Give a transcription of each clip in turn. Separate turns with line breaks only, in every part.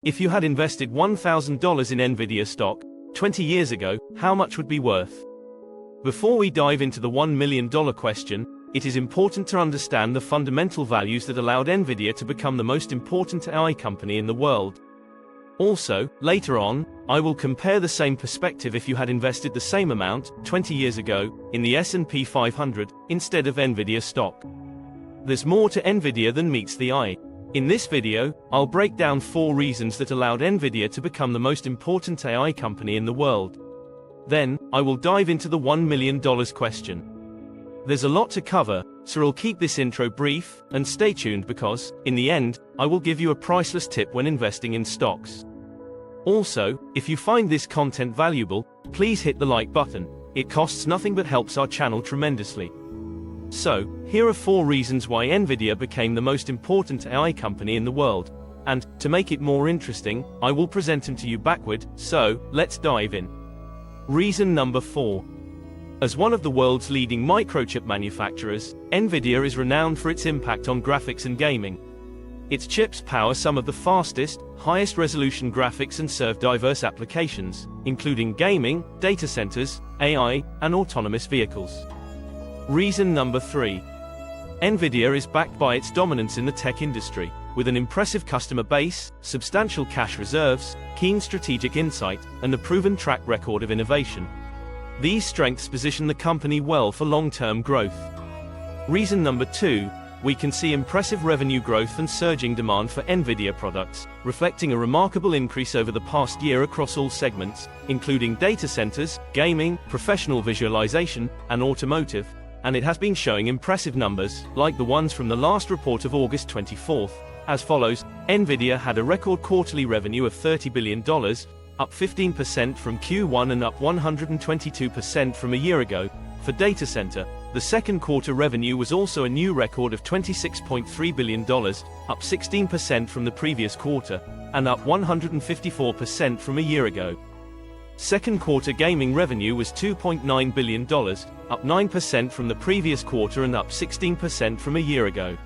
If you had invested $1,000 in Nvidia stock 20 years ago, how much would be worth? Before we dive into the $1 million question, it is important to understand the fundamental values that allowed Nvidia to become the most important AI company in the world. Also, later on, I will compare the same perspective if you had invested the same amount 20 years ago in the S&P 500 instead of Nvidia stock. There's more to Nvidia than meets the eye. In this video, I'll break down 4 reasons that allowed Nvidia to become the most important AI company in the world. Then, I will dive into the $1 million question. There's a lot to cover, so I'll keep this intro brief, and stay tuned because, in the end, I will give you a priceless tip when investing in stocks. Also, if you find this content valuable, please hit the like button. It costs nothing but helps our channel tremendously. So, here are 4 reasons why Nvidia became the most important AI company in the world. And, to make it more interesting, I will present them to you backward, so, let's dive in. Reason number 4. As one of the world's leading microchip manufacturers, Nvidia is renowned for its impact on graphics and gaming. Its chips power some of the fastest, highest resolution graphics and serve diverse applications, including gaming, data centers, AI, and autonomous vehicles. Reason number 3. Nvidia is backed by its dominance in the tech industry, with an impressive customer base, substantial cash reserves, keen strategic insight, and a proven track record of innovation. These strengths position the company well for long-term growth. Reason number 2. We can see impressive revenue growth and surging demand for Nvidia products, reflecting a remarkable increase over the past year across all segments, including data centers, gaming, professional visualization, and automotive, and it has been showing impressive numbers, like the ones from the last report of August 24th, as follows. Nvidia had a record quarterly revenue of $30 billion, up 15% from Q1 and up 122% from a year ago. For data center, the second quarter revenue was also a new record of $26.3 billion, up 16% from the previous quarter, and up 154% from a year ago. Second quarter gaming revenue was $2.9 billion, up 9% from the previous quarter and up 16% from a year ago.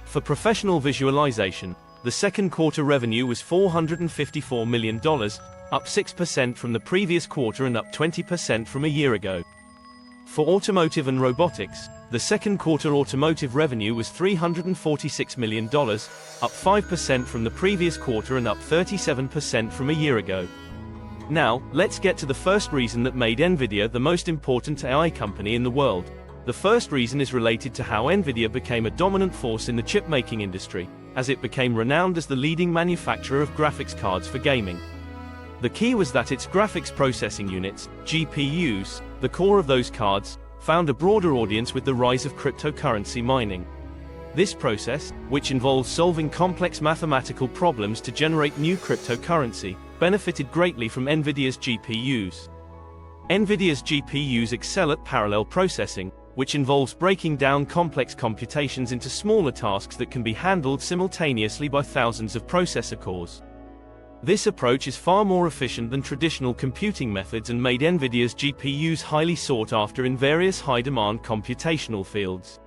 For professional visualization, the second quarter revenue was $454 million, up 6% from the previous quarter and up 20% from a year ago. For automotive and robotics, the second quarter automotive revenue was $346 million, up 5% from the previous quarter and up 37% from a year ago. Now, let's get to the first reason that made Nvidia the most important AI company in the world. The first reason is related to how Nvidia became a dominant force in the chip-making industry, as it became renowned as the leading manufacturer of graphics cards for gaming. The key was that its graphics processing units, GPUs, the core of those cards, found a broader audience with the rise of cryptocurrency mining. This process, which involves solving complex mathematical problems to generate new cryptocurrency, benefited greatly from Nvidia's GPUs. Nvidia's GPUs excel at parallel processing, which involves breaking down complex computations into smaller tasks that can be handled simultaneously by thousands of processor cores. This approach is far more efficient than traditional computing methods and made Nvidia's GPUs highly sought after in various high-demand computational fields.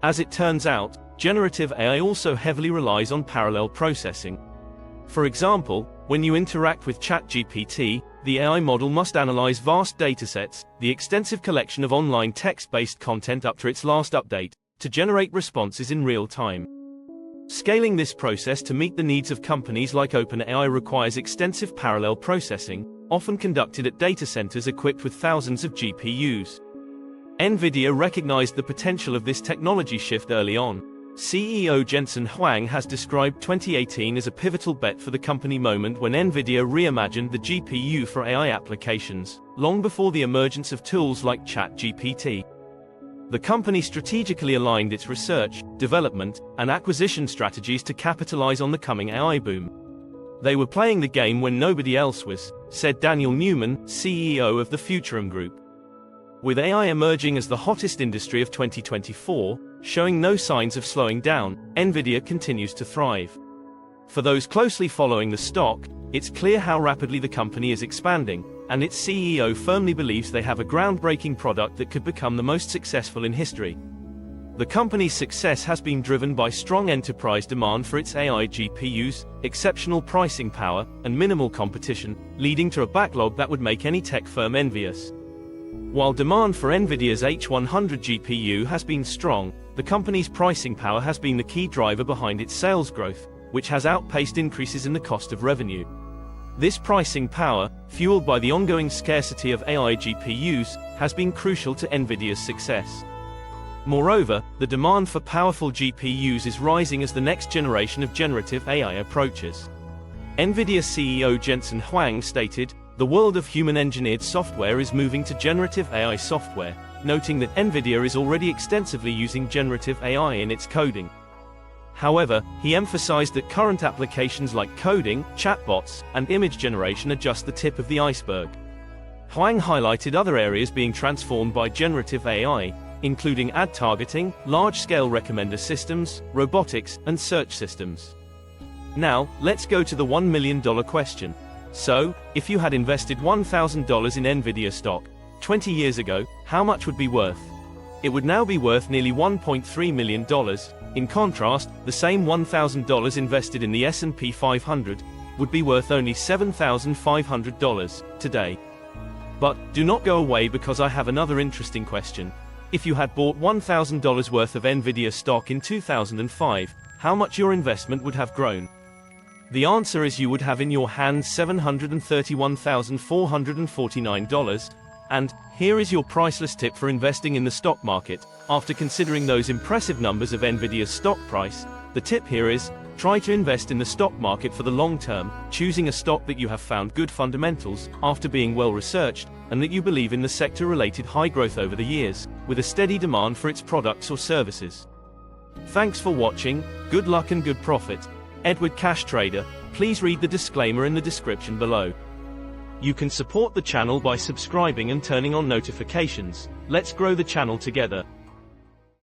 As it turns out, generative AI also heavily relies on parallel processing. For example, when you interact with ChatGPT, the AI model must analyze vast datasets, the extensive collection of online text-based content up to its last update, to generate responses in real time. Scaling this process to meet the needs of companies like OpenAI requires extensive parallel processing, often conducted at data centers equipped with thousands of GPUs. Nvidia recognized the potential of this technology shift early on. CEO Jensen Huang has described 2018 as a pivotal bet for the company moment when Nvidia reimagined the GPU for AI applications, long before the emergence of tools like ChatGPT. The company strategically aligned its research, development, and acquisition strategies to capitalize on the coming AI boom. They were playing the game when nobody else was, said Daniel Newman, CEO of the Futurum Group. With AI emerging as the hottest industry of 2024, showing no signs of slowing down, Nvidia continues to thrive. For those closely following the stock, it's clear how rapidly the company is expanding, and its CEO firmly believes they have a groundbreaking product that could become the most successful in history. The company's success has been driven by strong enterprise demand for its AI GPUs, exceptional pricing power, and minimal competition, leading to a backlog that would make any tech firm envious. While demand for Nvidia's H100 GPU has been strong, the company's pricing power has been the key driver behind its sales growth, which has outpaced increases in the cost of revenue. This pricing power, fueled by the ongoing scarcity of AI GPUs, has been crucial to Nvidia's success. Moreover, the demand for powerful GPUs is rising as the next generation of generative AI approaches. Nvidia CEO Jensen Huang stated, "The world of human-engineered software is moving to generative AI software," noting that Nvidia is already extensively using generative AI in its coding. However, he emphasized that current applications like coding, chatbots, and image generation are just the tip of the iceberg. Huang highlighted other areas being transformed by generative AI, including ad targeting, large-scale recommender systems, robotics, and search systems. Now, let's go to the $1 million question. So, if you had invested $1,000 in Nvidia stock 20 years ago, how much would be worth? It would now be worth nearly $1.3 million. In contrast, the same $1,000 invested in the S&P 500 would be worth only $7,500 today. But, do not go away because I have another interesting question. If you had bought $1,000 worth of Nvidia stock in 2005, how much your investment would have grown? The answer is you would have in your hands $731,449, and here is your priceless tip for investing in the stock market. After considering those impressive numbers of Nvidia's stock price, the tip here is, try to invest in the stock market for the long term, choosing a stock that you have found good fundamentals, after being well researched, and that you believe in the sector-related high growth over the years, with a steady demand for its products or services. Thanks for watching, good luck and good profit. Edward Cash Trader. Please read the disclaimer in the description below. You can support the channel by subscribing and turning on notifications. Let's grow the channel together.